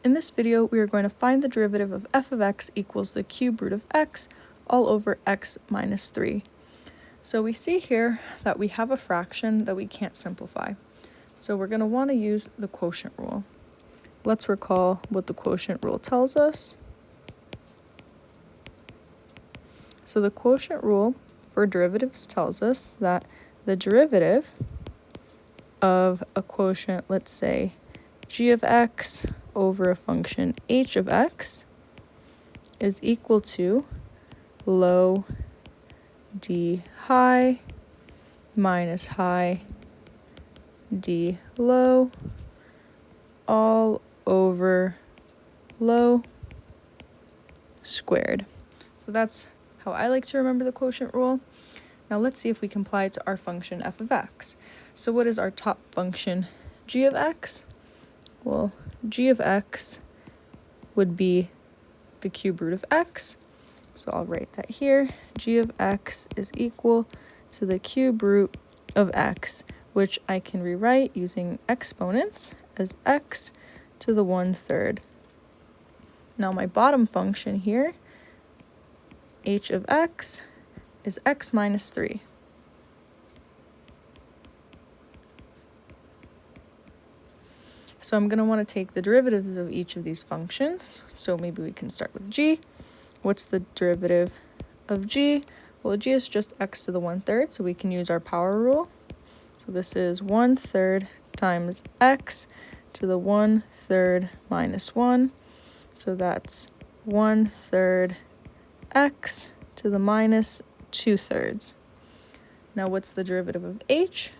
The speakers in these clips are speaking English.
In this video, we are going to find the derivative of f of x equals the cube root of x all over x minus 3. So we see here that we have a fraction that we can't simplify. So we're going to want to use the quotient rule. Let's recall what the quotient rule tells us. So the quotient rule for derivatives tells us that the derivative of a quotient, let's say g of x over a function h of x, is equal to low d high minus high d low all over low squared. So that's how I like to remember the quotient rule. Now let's see if we can apply it to our function f of x. So what is our top function g of x? Well, g of x would be the cube root of x. So I'll write that here. G of x is equal to the cube root of x, which I can rewrite using exponents as x to the 1/3. Now my bottom function here, h of x, is x minus 3. So I'm going to want to take the derivatives of each of these functions. So maybe we can start with g. What's the derivative of g? Well, g is just x to the 1/3, so we can use our power rule. So this is 1/3 times x to the 1/3 minus 1. So that's 1/3 x to the minus 2/3. Now what's the derivative of h?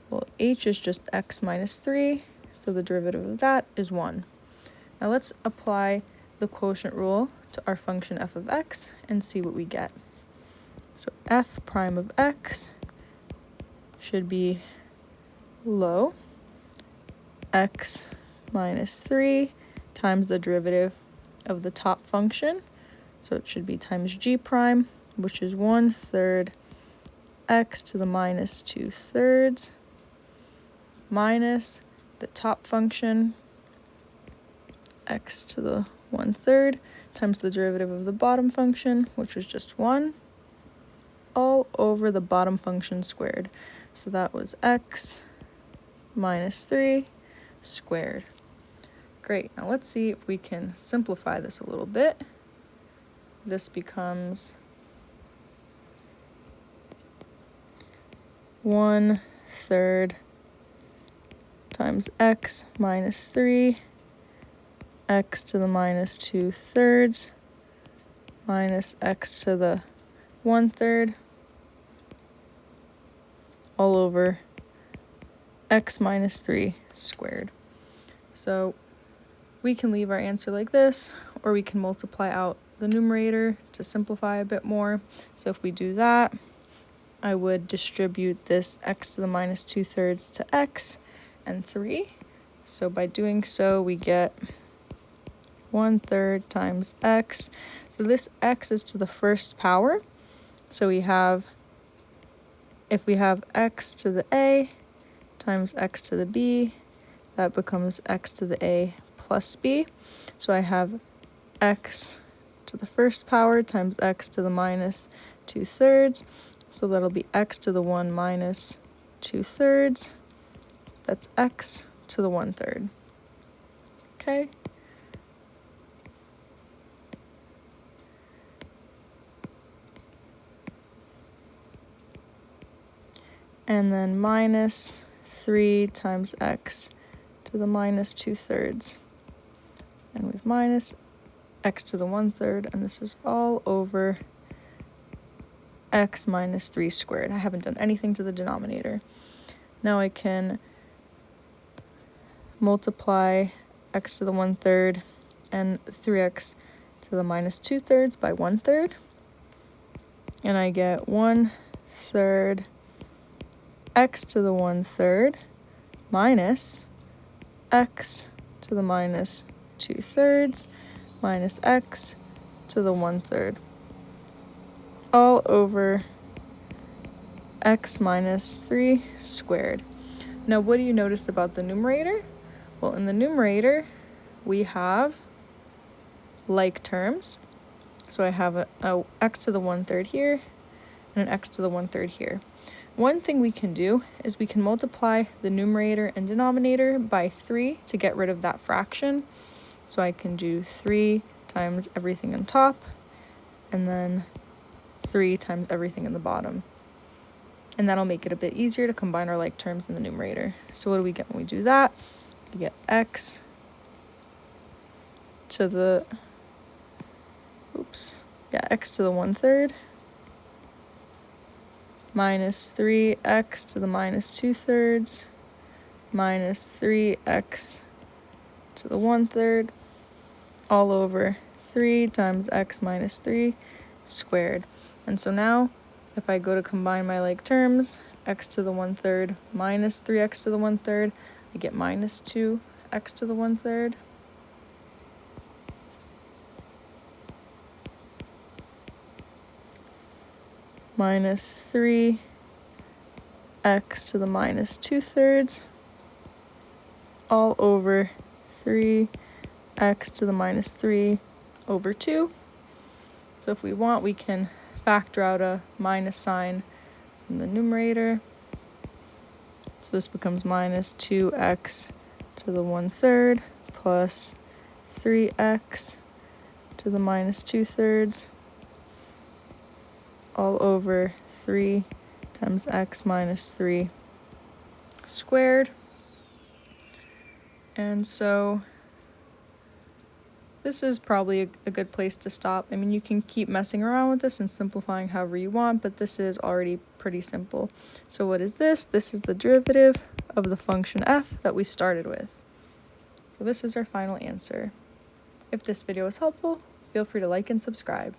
Well, h is just x minus 3. So the derivative of that is 1. Now let's apply the quotient rule to our function f of x and see what we get. So f prime of x should be low x minus 3 times the derivative of the top function. So it should be times g prime, which is 1/3 x to the minus 2/3 minus the top function, x to the 1/3, times the derivative of the bottom function, which was just 1, all over the bottom function squared. So that was x minus 3 squared. Great, now let's see if we can simplify this a little bit. This becomes 1/3 times x minus 3, x to the minus 2/3, minus x to the 1/3, all over x minus 3 squared. So we can leave our answer like this, or we can multiply out the numerator to simplify a bit more. So if we do that, I would distribute this x to the minus 2/3 to x and 3. So by doing so, we get 1/3 times x. So this x is to the first power. So we have, if we have x to the a times x to the b, that becomes x to the a plus b. So I have x to the first power times x to the minus 2/3. So that'll be x to the 1 minus 2/3. That's x to the 1/3. Okay. And then minus 3 times x to the minus 2/3. And we've minus x to the 1/3, and this is all over x minus 3 squared. I haven't done anything to the denominator. Now I can multiply x to the 1/3 and 3x to the minus 2/3 by 1/3. And I get 1/3 x to the 1/3 minus x to the minus 2/3 minus x to the 1/3, all over x minus 3 squared. Now what do you notice about the numerator? Well, in the numerator, we have like terms. So I have a x to the 1/3 here and an x to the 1/3 here. One thing we can do is we can multiply the numerator and denominator by 3 to get rid of that fraction. So I can do 3 times everything on top and then 3 times everything in the bottom. And that'll make it a bit easier to combine our like terms in the numerator. So what do we get when we do that? We get x to the, x to the 1/3 minus 3x to the minus 2/3 minus 3x to the 1/3 all over 3 times x minus 3 squared. And so now if I go to combine my like terms, x to the 1/3 minus 3x to the 1/3, I get minus 2x to the 1/3. Minus 3x to the minus 2/3 all over 3x to the minus 3 over 2. So if we want, we can factor out a minus sign from the numerator. So this becomes minus 2x to the 1/3 plus 3x to the minus 2/3 all over 3 times x minus 3 squared. And so this is probably a good place to stop. I mean, you can keep messing around with this and simplifying however you want, but this is already pretty simple. So what is this? This is the derivative of the function f that we started with. So this is our final answer. If this video was helpful, feel free to like and subscribe.